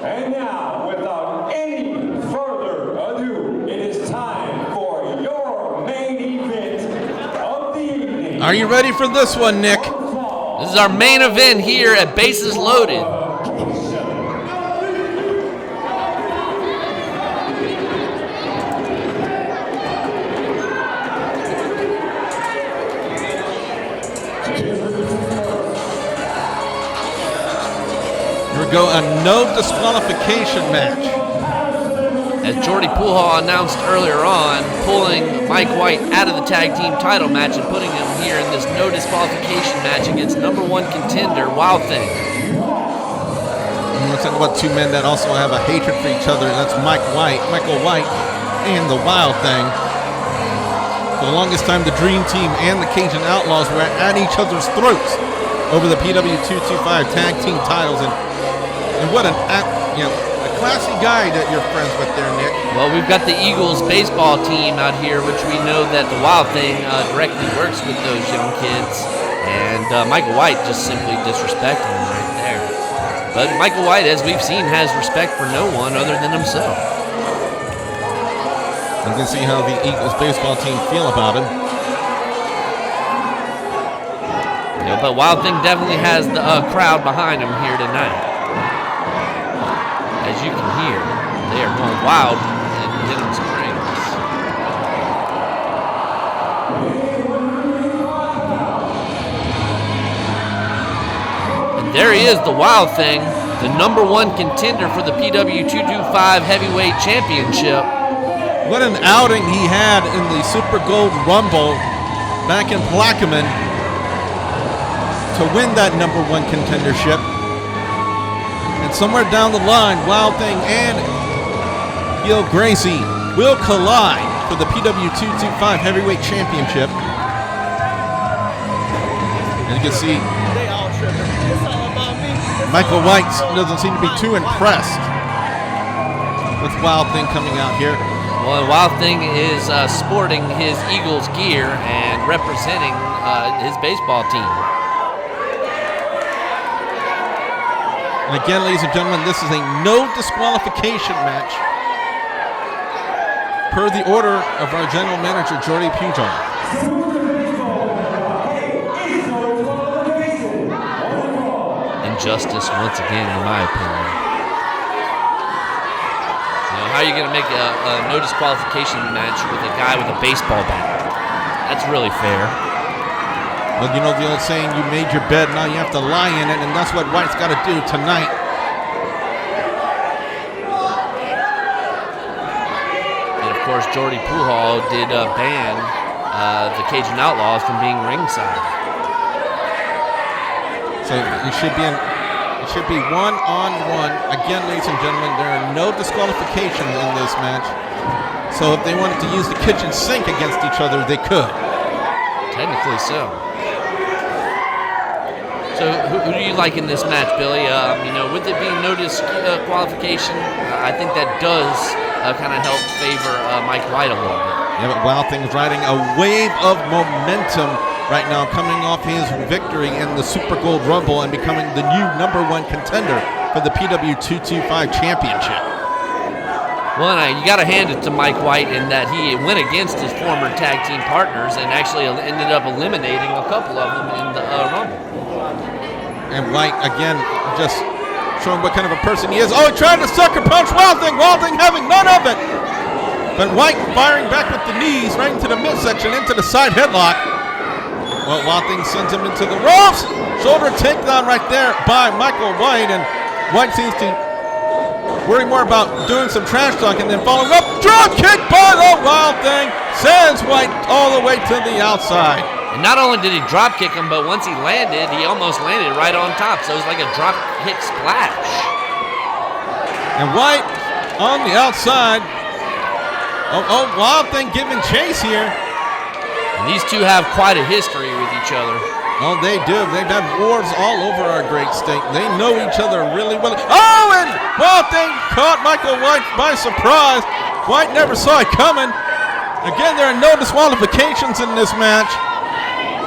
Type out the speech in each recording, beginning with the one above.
And now, without any further ado, it is time for your main event of the evening. Are you ready for this one, Nick? This is our main event here at Bases Loaded. Here we go, a no disqualification match. As Jordy Poolhall announced earlier on, pulling Mike White out of the tag team title match and putting him here in this no disqualification match against number one contender, Wildthing. Let's talk about two men that also have a hatred for each other. That's Michael White, and the Wildthing. For the longest time, the Dream Team and the Cajun Outlaws were at each other's throats over the PW225 tag team titles. And what a classy guy that you're friends with there, Nick. Well, we've got the Eagles baseball team out here, which we know that the Wildthing directly works with those young kids. And Michael White just simply disrespecting him right there. But Michael White, as we've seen, has respect for no one other than himself. You can see how the Eagles baseball team feel about him. But Wildthing definitely has the crowd behind him here tonight. As you can hear, they are going wild in Denham Springs. And there he is, the Wildthing, the number one contender for the PW225 Heavyweight Championship. What an outing he had in the Super Gold Rumble back in Plaquemine to win that number one contendership. And somewhere down the line, Wildthing and Gil Gracie will collide for the PW225 Heavyweight Championship. And you can see Michael White doesn't seem to be too impressed with Wildthing coming out here. Well, Wildthing is sporting his Eagles gear and representing his baseball team. And again, ladies and gentlemen, this is a no disqualification match per the order of our general manager, Jordy Pujar. Injustice once again, in my opinion. How are you going to make a no disqualification match with a guy with a baseball bat? That's really fair. Well, you know the old saying, you made your bed, now you have to lie in it, and that's what White's got to do tonight. And of course, Jordy Poolhall did ban the Cajun Outlaws from being ringside. So it should be one-on-one. Again, ladies and gentlemen, there are no disqualifications in this match. So if they wanted to use the kitchen sink against each other, they could. Technically so. So who do you like in this match, Billy? With it being no disqualification, I think that does kind of help favor Mike White a little bit. Yeah, but Wildthing's riding a wave of momentum right now, coming off his victory in the Super Gold Rumble and becoming the new number one contender for the PW225 Championship. Well, you got to hand it to Mike White in that he went against his former tag team partners and actually ended up eliminating a couple of them in the Rumble. And White, again, just showing what kind of a person he is. Oh, he tried to sucker punch Wildthing having none of it. But White firing back with the knees right into the midsection, into the side headlock. Well, Wildthing sends him into the ropes. Shoulder takedown right there by Michael White. And White seems to worry more about doing some trash talking than following up. Drop kick by the Wildthing. Sends White all the way to the outside. And not only did he drop kick him, but once he landed, he almost landed right on top. So it was like a drop kick splash. And White on the outside. Oh, Wildthing giving chase here. And these two have quite a history with each other. Oh, they do. They've had wars all over our great state. They know each other really well. Oh, and Wildthing caught Michael White by surprise. White never saw it coming. Again, there are no disqualifications in this match.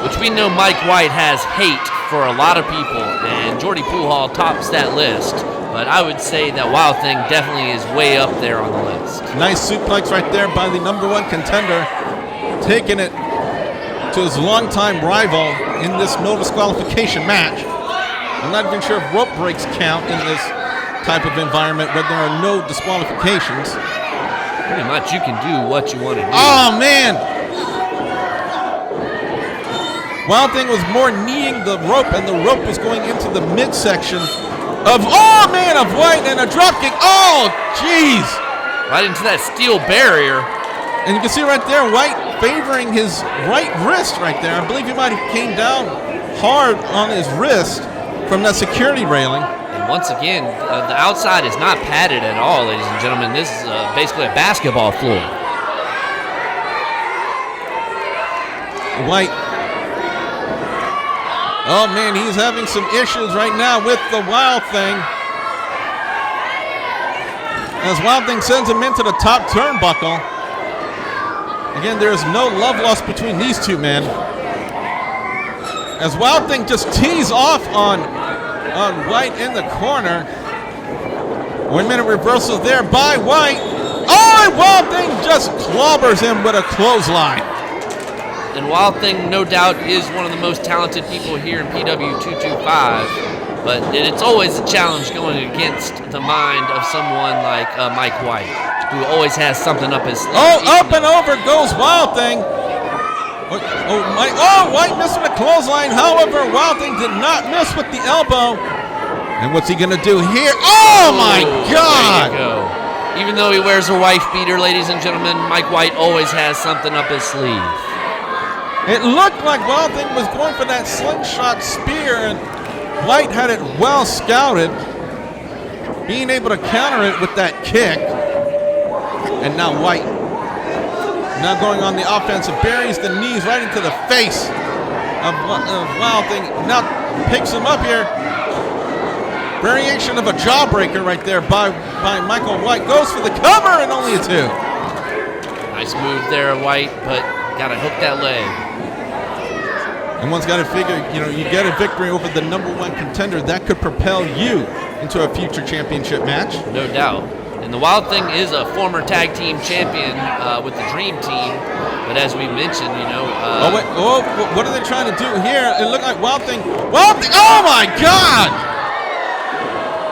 Which we know Mike White has hate for a lot of people, and Jordy Poolhall tops that list. But I would say that Wildthing definitely is way up there on the list. Nice suplex right there by the #1 contender, taking it to his longtime rival in this no disqualification match. I'm not even sure if rope breaks count in this type of environment where there are no disqualifications. Pretty much you can do what you want to do. Oh, man! Wildthing was more kneeing the rope, and the rope was going into the midsection of White, and a dropkick. Oh, jeez! Right into that steel barrier. And you can see right there, White favoring his right wrist right there. I believe he might have came down hard on his wrist from that security railing. And once again, the outside is not padded at all, ladies and gentlemen. This is basically a basketball floor. White. Oh, man, he's having some issues right now with the Wildthing. As Wildthing sends him into the top turnbuckle. Again, there is no love lost between these two men. As Wildthing just tees off on White in the corner. 1 minute reversal there by White. Oh, and Wildthing just clobbers him with a clothesline. And Wildthing, no doubt, is one of the most talented people here in PW225. But it's always a challenge going against the mind of someone like Mike White, who always has something up his sleeve. Oh, up and over goes Wildthing. White missed with a clothesline. However, Wildthing did not miss with the elbow. And what's he going to do here? Oh, my God! There you go. Even though he wears a wife beater, ladies and gentlemen, Mike White always has something up his sleeve. It looked like Wildthing was going for that slingshot spear, and White had it well scouted, being able to counter it with that kick. And now White, now going on the offensive, buries the knees right into the face of Wildthing. Now picks him up here. Variation of a jawbreaker right there by Michael White. Goes for the cover and only a 2. Nice move there, White, but gotta hook that leg. And one's got to figure, you get a victory over the #1 contender, that could propel you into a future championship match. No doubt. And the Wildthing is a former tag team champion with the Dream Team. But as we mentioned, what are they trying to do here? It looked like Wildthing, oh my God!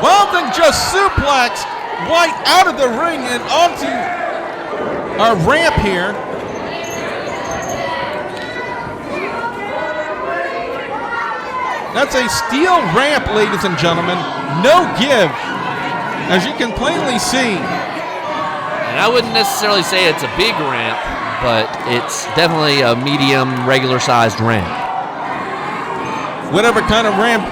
Wildthing just suplexed White out of the ring and onto our ramp here. That's a steel ramp, ladies and gentlemen. No give, as you can plainly see. And I wouldn't necessarily say it's a big ramp, but it's definitely a medium, regular-sized ramp. Whatever kind of ramp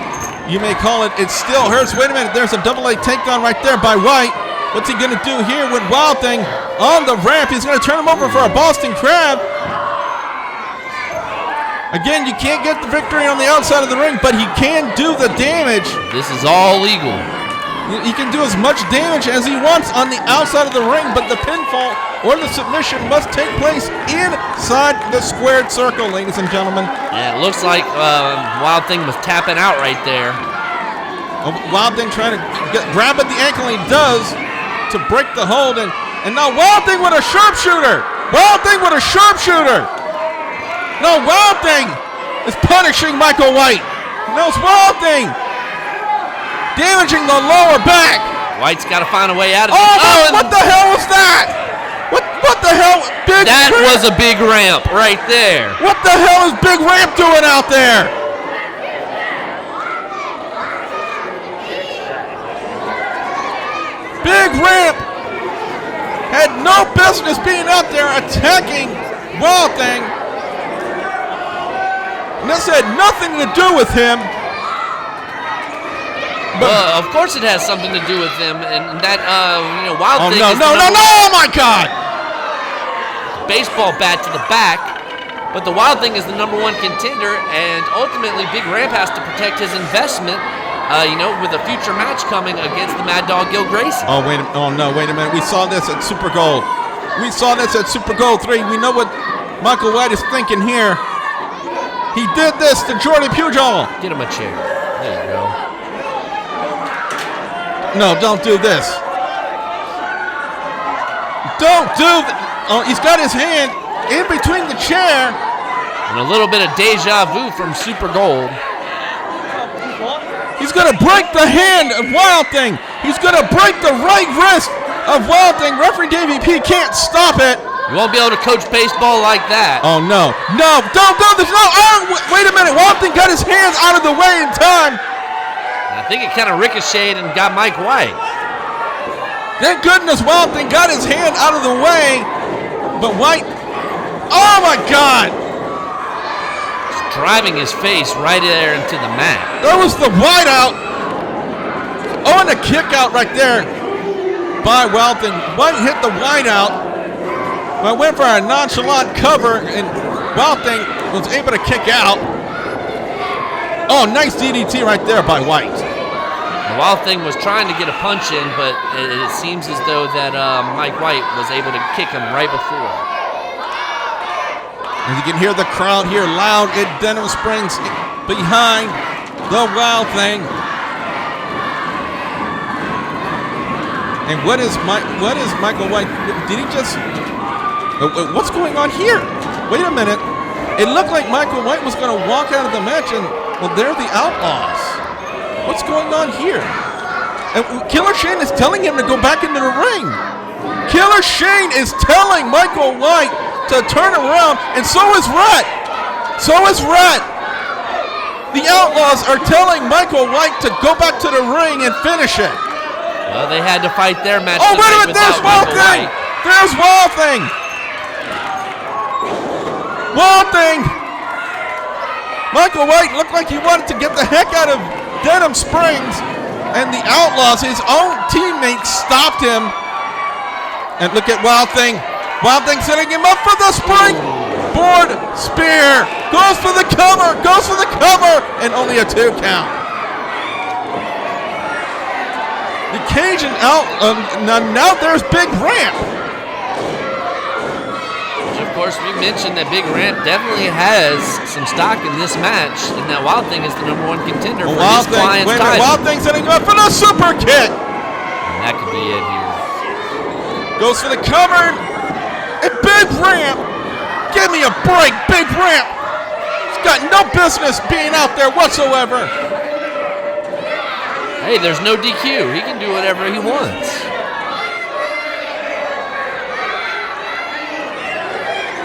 you may call it, it still hurts. Wait a minute, there's a double leg takedown right there by White. What's he going to do here with Wildthing on the ramp? He's going to turn him over for a Boston Crab. Again, you can't get the victory on the outside of the ring, but he can do the damage. This is all legal. He can do as much damage as he wants on the outside of the ring, but the pinfall or the submission must take place inside the squared circle, ladies and gentlemen. Yeah, it looks like Wildthing was tapping out right there. Wildthing trying to grab at the ankle, and he does to break the hold, and now Wildthing with a sharpshooter. Wildthing with a sharpshooter. No, Wildthing is punishing Michael White. No, it's Wildthing damaging the lower back. White's got to find a way out of it. What the hell was that? What the hell? That was a big ramp right there. What the hell is Big Ramp doing out there? Big Ramp had no business being out there attacking Wildthing. And this had nothing to do with him. Well, of course it has something to do with him, and that, Wildthing is oh my God! Baseball bat to the back, but the Wildthing is the #1 contender, and ultimately Big Ramp has to protect his investment, with a future match coming against the Mad Dog Gil Gracie. Wait a minute. We saw this at Super Gold. We saw this at Super Gold 3. We know what Michael White is thinking here. He did this to Jordy Pujol. Get him a chair. There you go. No, don't do this. Don't do Oh, he's got his hand in between the chair. And a little bit of deja vu from Super Gold. He's going to break the hand of Wildthing. He's going to break the right wrist of Wildthing. Referee Davey P can't stop it. You won't be able to coach baseball like that. Oh, no. No, don't do this. No, wait a minute. Wildthing got his hands out of the way in time. I think it kind of ricocheted and got Mike White. Thank goodness Wildthing got his hand out of the way. But White, oh my God. Just driving his face right there into the mat. There was the white out. Oh, and a kick out right there by Wildthing. White hit the white out, but went for a nonchalant cover, and Wildthing was able to kick out. Oh, nice DDT right there by White. The Wildthing was trying to get a punch in, but it seems as though that Mike White was able to kick him right before. And you can hear the crowd here loud at Denham Springs behind the Wildthing. And what is Michael White? Did he just? What's going on here? Wait a minute. It looked like Michael White was going to walk out of the match, and well, they're the Outlaws. What's going on here? And Killer Shane is telling him to go back into the ring. Killer Shane is telling Michael White to turn around, and so is Rhett. So is Rhett. The Outlaws are telling Michael White to go back to the ring and finish it. Well, they had to fight their match. Oh, wait a minute, there's Wildthing! There's Wildthing! Wildthing! Michael White looked like he wanted to get the heck out of Denham Springs, and the Outlaws, his own teammates, stopped him. And look at Wildthing. Wildthing setting him up for the springboard spear. Goes for the cover, and only a 2 count. The Cajun out, now there's Big Ramp. Which, of course, we mentioned that Big Ramp definitely has some stock in this match, and that Wildthing is the #1 contender for his client's title. Wildthing setting him up for the super kick. And that could be it here. Goes for the cover, and Big Ramp. Give me a break, Big Ramp. He's got no business being out there whatsoever. Hey, there's no DQ. He can do whatever he wants.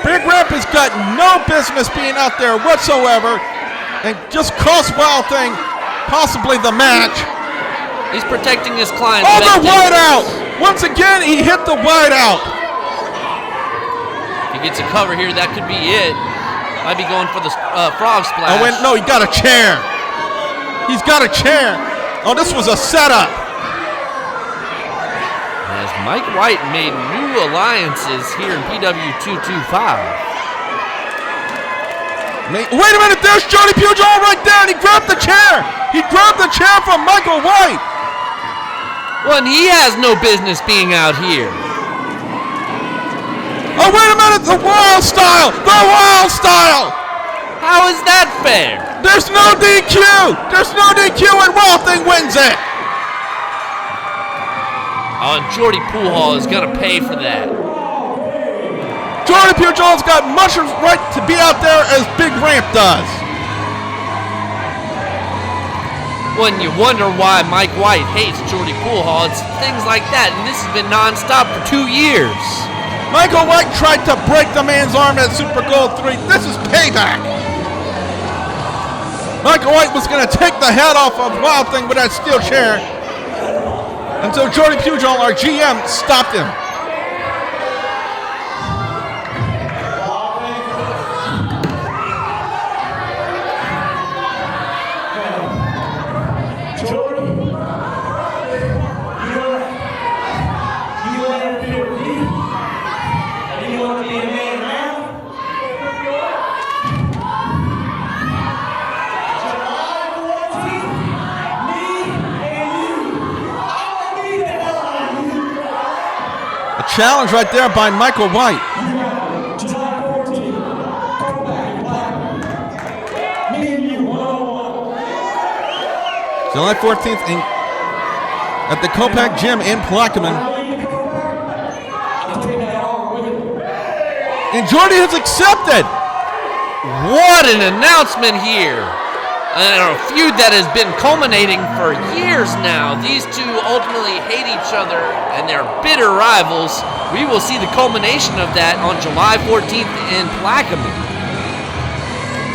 Big Ramp has got no business being out there whatsoever, and just cost Wildthing possibly the match. He's protecting his client. Oh, the white out! Once again, he hit the white out. If he gets a cover here, that could be it. Might be going for the frog splash. Oh, no, he got a chair. He's got a chair. Oh, this was a setup. As Mike White made new alliances here in PW 225. Wait a minute, there's Johnny Pugil right there, and he grabbed the chair. He grabbed the chair from Michael White. Well, and he has no business being out here. Oh, wait a minute, the Wild Style. The Wild Style. How is that fair? There's no DQ! There's no DQ, and Wildthing wins it! Oh, and Jordy Poolhall is going to pay for that. Jordy Pugil's got much right to be out there as Big Ramp does. When you wonder why Mike White hates Jordy Poolhall, it's things like that, and this has been nonstop for 2 years. Michael White tried to break the man's arm at Super Gold 3. This is payback. Michael White was going to take the head off of Wildthing with that steel chair until Jordy Pugil, our GM, stopped him. Challenge right there by Michael White. July 14th, at the Kopak Gym in Plaquemine. And Jordy has accepted. What an announcement here. A feud that has been culminating for years now. These two ultimately hate each other and they're bitter rivals. We will see the culmination of that on July 14th in Plaquemine.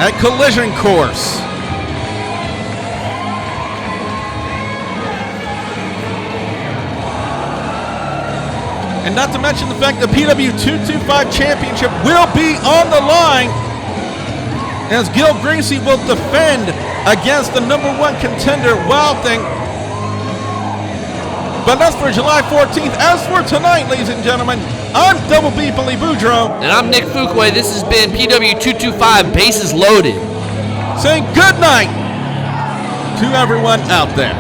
At Collision Course. And not to mention the fact the PW 225 Championship will be on the line as Gil Gracie will defend against the #1 contender, Wildthing. But that's for July 14th. As for tonight, ladies and gentlemen, I'm Double B Billy Boudreaux. And I'm Nick Fuquay. This has been PW 225 Bases Loaded. Saying good night to everyone out there.